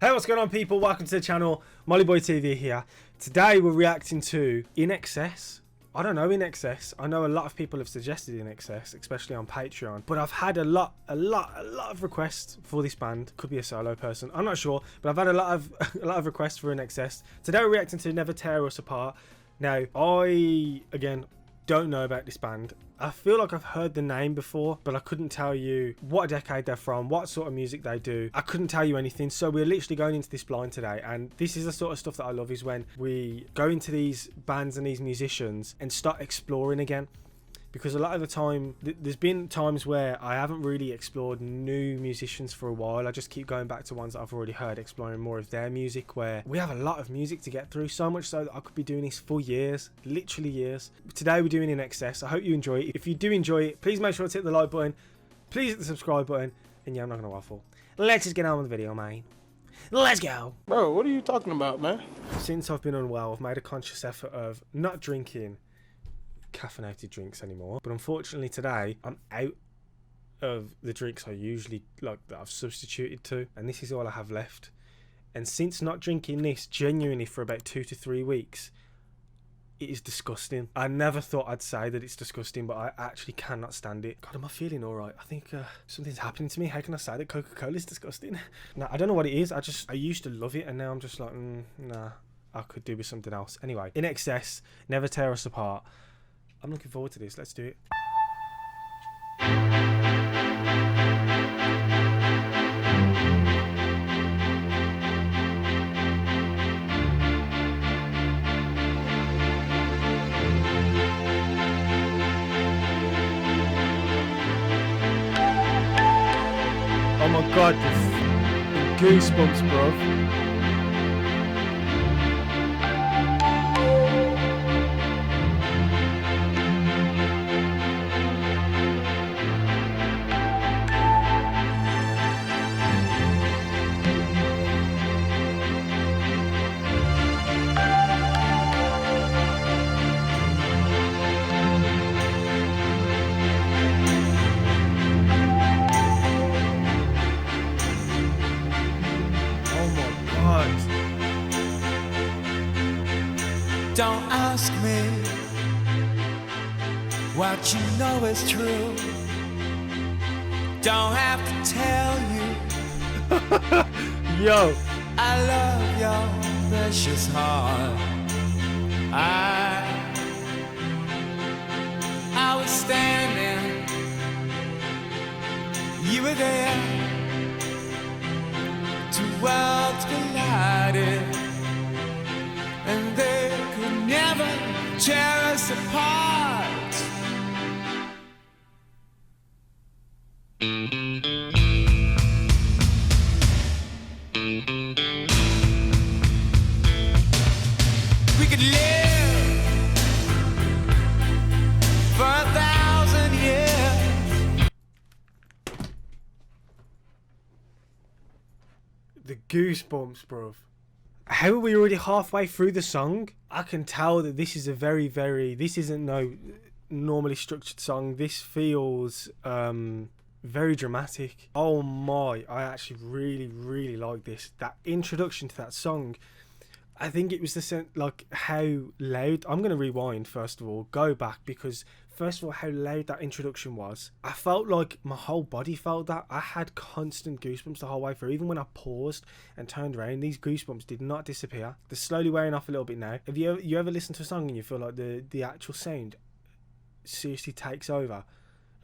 Hey, what's going on, people? Welcome to the channel. MollyBoyTV here. Today we're reacting to INXS. I don't know INXS. I know a lot of people have suggested INXS, especially on Patreon. But I've had a lot of requests for this band. Could be a solo person. I'm not sure, but I've had a lot of requests for INXS. Today we're reacting to Never Tear Us Apart. Now, I again don't know about this band. I feel like I've heard the name before, but I couldn't tell you what decade they're from, what sort of music they do. I couldn't tell you anything, so we're literally going into this blind today, and this is the sort of stuff that I love, is when we go into these bands and these musicians and start exploring again. Because a lot of the time, there's been times where I haven't really explored new musicians for a while. I just keep going back to ones that I've already heard, exploring more of their music, where we have a lot of music to get through, so much so that I could be doing this for years, literally years. Today we're doing INXS. I hope you enjoy it. If you do enjoy it, please make sure to hit the like button, please hit the subscribe button, and yeah, I'm not going to waffle. Let's just get on with the video, man. Let's go. Bro, what are you talking about, man? Since I've been unwell, I've made a conscious effort of not drinking caffeinated drinks anymore, but unfortunately today I'm out of the drinks I usually like, that I've substituted to, and this is all I have left. And since not drinking this genuinely for about 2 to 3 weeks, it is disgusting. I never thought I'd say that it's disgusting, but I actually cannot stand it. God, am I feeling all right? I think something's happening to me. How can I say that Coca-Cola is disgusting? No, I don't know what it is. I used to love it, and now I'm just like, nah, I could do with something else. Anyway, INXS, Never Tear Us Apart. I'm looking forward to this. Let's do it. Oh my god, the goosebumps, bro. Don't ask me what you know is true. Don't have to tell you. Yo, I love your precious heart. I was standing, you were there. Two worlds collided, and they could never tear us apart. We could live for 1,000 years. the goosebumps, bro. How are we already halfway through the song? I can tell that this is a this isn't no normally structured song. This feels very dramatic. Oh my, I actually really like this. That introduction to that song, I think it was the sense, like how loud. I'm going to rewind first of all, go back, because first of all, how loud that introduction was. I felt like my whole body felt that. I had constant goosebumps the whole way through. Even when I paused and turned around, these goosebumps did not disappear. They're slowly wearing off a little bit now. Have you ever listened to a song and you feel like the actual sound seriously takes over?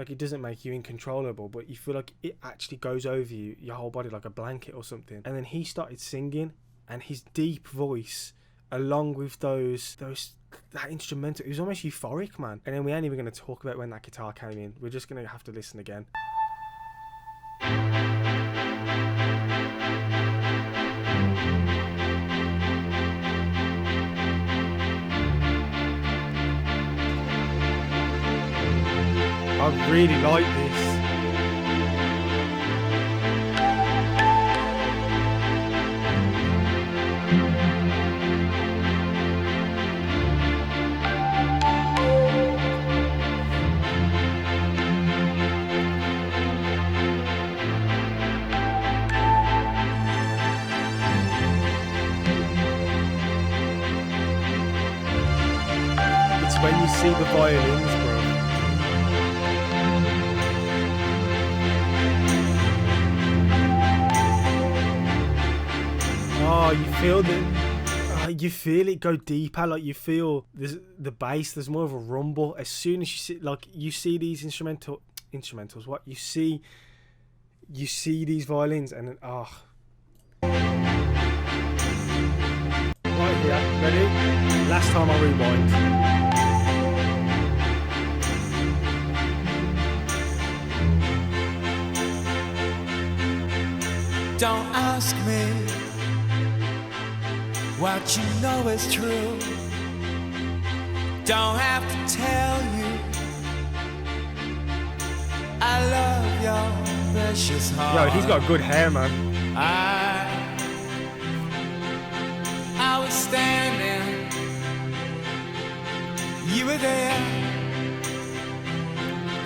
Like, it doesn't make you incontrollable, but you feel like it actually goes over you, your whole body, like a blanket or something. And then he started singing, and his deep voice, along with that instrumental, it was almost euphoric, man. And then we ain't even going to talk about when that guitar came in. We're just going to have to listen again. I really like this. when you see the violins, bro. Oh, you feel you feel it go deeper. Like you feel the bass. There's more of a rumble as soon as you see these instrumentals. What you see these violins, and then right here, ready? Last time I rewind. Don't ask me what you know is true. Don't have to tell you I love your precious heart. Yo, he's got good hair, man. I was standing, you were there.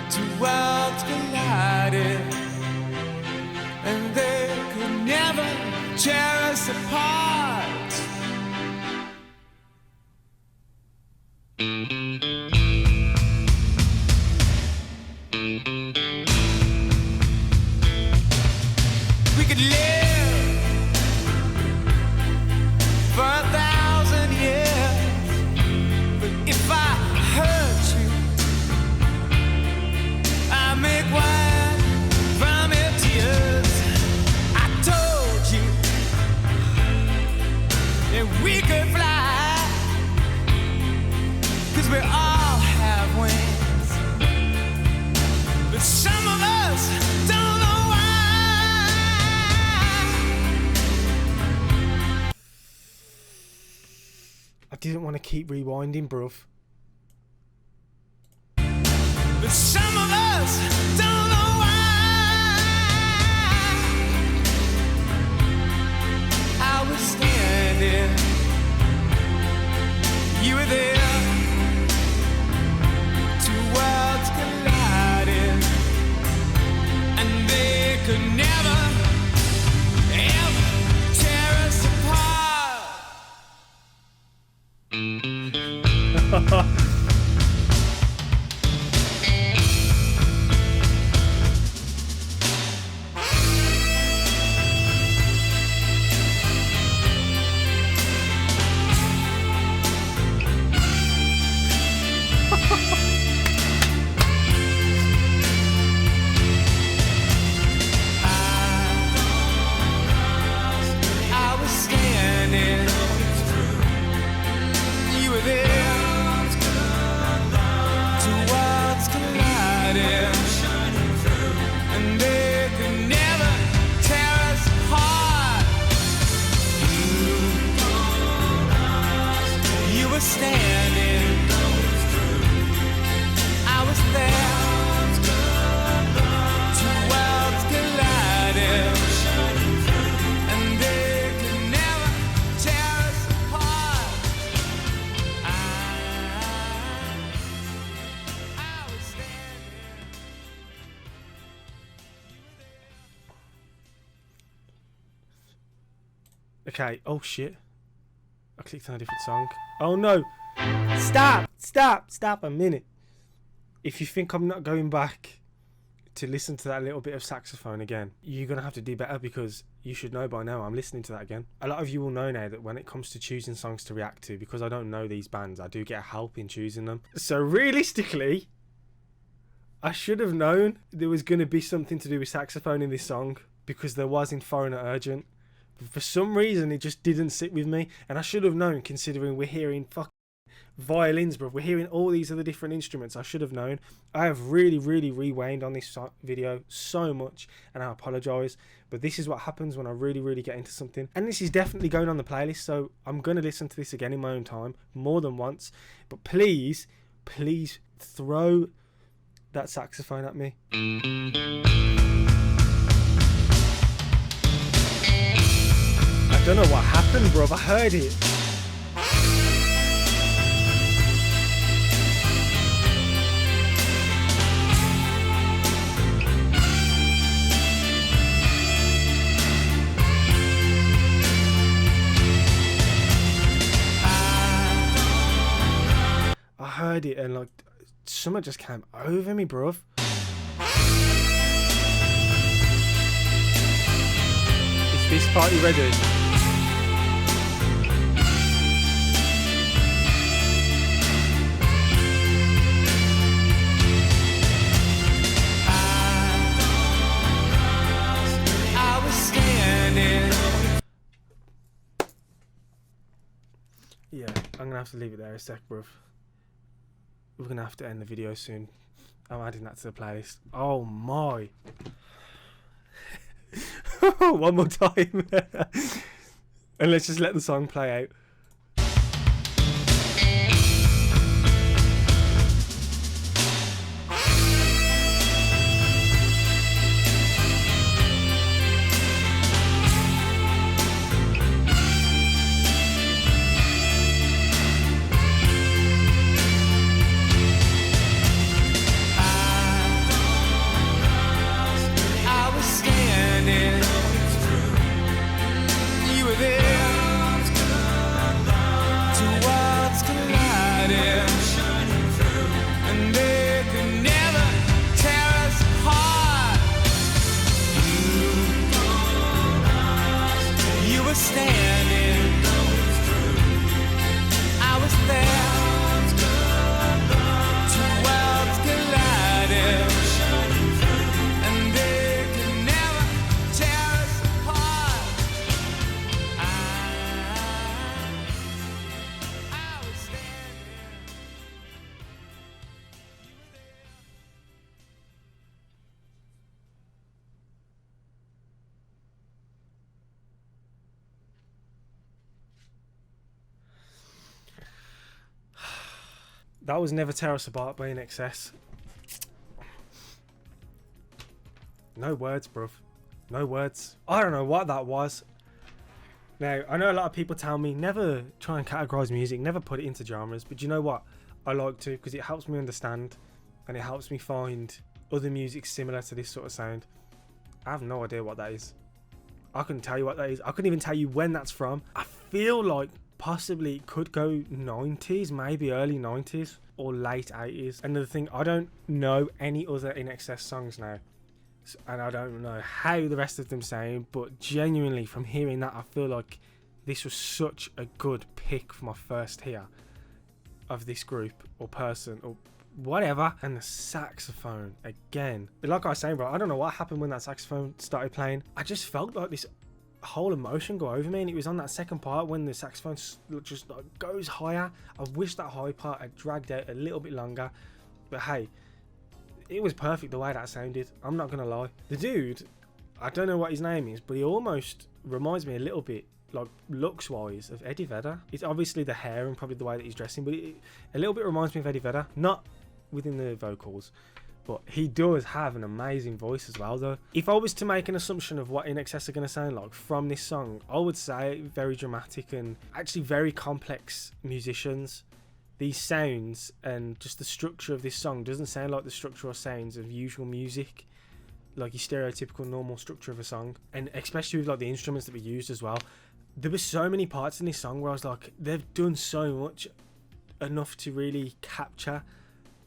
Two worlds collided, and they could never tear us apart. We could live for 1,000 years, but if I hurt you, I make wine from your tears. I told you that we could fly, 'cause we all have wings, but some of us don't know why. I didn't want to keep rewinding, bruv. But some of us don't know why. I was standing, you were there. Two worlds collided, and they could never, ever tear us apart. I was standing, you were there. Two worlds collided, and they could never tear us apart. You were standing, I was there. Two worlds collided, and they could never tear us apart. I was standing. Okay. Oh shit. I clicked on a different song. Oh no. Stop a minute. If you think I'm not going back to listen to that little bit of saxophone again, you're going to have to do better, because you should know by now I'm listening to that again. A lot of you will know now that when it comes to choosing songs to react to, because I don't know these bands, I do get help in choosing them. So realistically, I should have known there was going to be something to do with saxophone in this song, because there was in Foreigner Urgent. But for some reason, it just didn't sit with me, and I should have known, considering we're hearing fucking violins, bro. We're hearing all these other different instruments. I should have known. I have really rewound on this video so much, and I apologise, but this is what happens when I really get into something. And this is definitely going on the playlist, so I'm going to listen to this again in my own time, more than once. But please throw that saxophone at me. I don't know what happened, bro. I heard it. I heard it and like something just came over me, bruv. Is this party ready? Yeah, I'm gonna have to leave it there a sec, bruv. We're gonna have to end the video soon. I'm adding that to the playlist. Oh my. One more time. And let's just let the song play out. That was Never Tear Us Apart by INXS. No words, bruv. No words. I don't know what that was. Now, I know a lot of people tell me never try and categorise music, never put it into genres, but you know what? I like to, because it helps me understand and it helps me find other music similar to this sort of sound. I have no idea what that is. I couldn't tell you what that is. I couldn't even tell you when that's from. I feel like possibly it could go 90s, maybe early 90s or late 80s. Another thing, I don't know any other INXS songs now, and I don't know how the rest of them sound, but genuinely from hearing that I feel like this was such a good pick for my first hear of this group or person or whatever. And the saxophone again, like I was saying, bro, I don't know what happened when that saxophone started playing. I just felt like this whole emotion go over me, and it was on that second part when the saxophone just like goes higher. I wish that high part had dragged out a little bit longer, but hey, it was perfect the way that sounded. I'm not gonna lie. The dude, I don't know what his name is, but he almost reminds me a little bit, like looks wise, of Eddie Vedder. It's obviously the hair and probably the way that he's dressing, but it a little bit reminds me of Eddie Vedder, not within the vocals, but he does have an amazing voice as well though. If I was to make an assumption of what INXS are going to sound like from this song, I would say very dramatic and actually very complex musicians. These sounds and just the structure of this song doesn't sound like the structure or sounds of usual music, like your stereotypical normal structure of a song, and especially with like the instruments that were used as well. There were so many parts in this song where I was like, they've done so much enough to really capture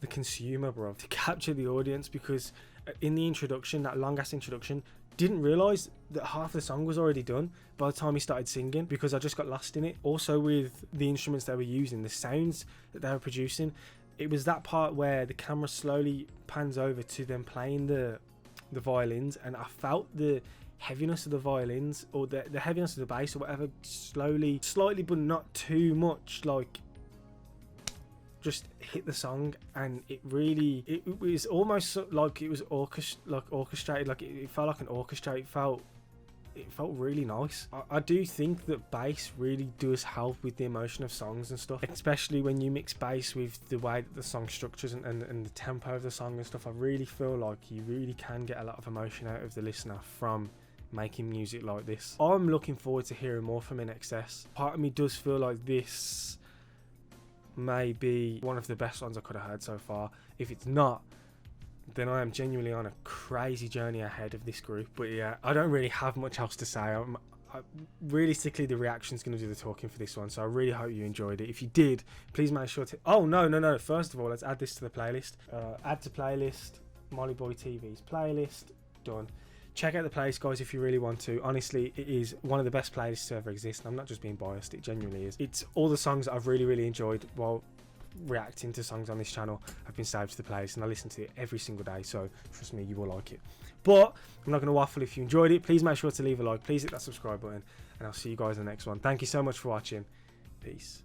the consumer, bro, to capture the audience, because in the introduction, that long ass introduction, didn't realize that half the song was already done by the time he started singing, because I just got lost in it. Also with the instruments they were using, the sounds that they were producing, it was that part where the camera slowly pans over to them playing the violins, and I felt the heaviness of the violins or the heaviness of the bass or whatever slightly but not too much, like just hit the song, and it was almost like it was orchestrated, like it felt like an orchestra. It felt really nice. I do think that bass really does help with the emotion of songs and stuff, especially when you mix bass with the way that the song structures and the tempo of the song and stuff. I really feel like you really can get a lot of emotion out of the listener from making music like this. I'm looking forward to hearing more from INXS. Part of me does feel like this may be one of the best ones I could have heard so far. If it's not, then I am genuinely on a crazy journey ahead of this group. But yeah, I don't really have much else to say. realistically, the reaction's going to do the talking for this one, so I really hope you enjoyed it. If you did, please make sure to... Oh, no. First of all, let's add this to the playlist. Add to playlist, MollyBoyTV's playlist. Done. Check out the playlist, guys, if you really want to. Honestly, it is one of the best playlists to ever exist. I'm not just being biased, it genuinely is. It's all the songs that I've really enjoyed while reacting to songs on this channel have been saved to the playlist, and I listen to it every single day, so trust me, you will like it. But I'm not going to waffle. If you enjoyed it, please make sure to leave a like, please hit that subscribe button, and I'll see you guys in the next one. Thank you so much for watching. Peace.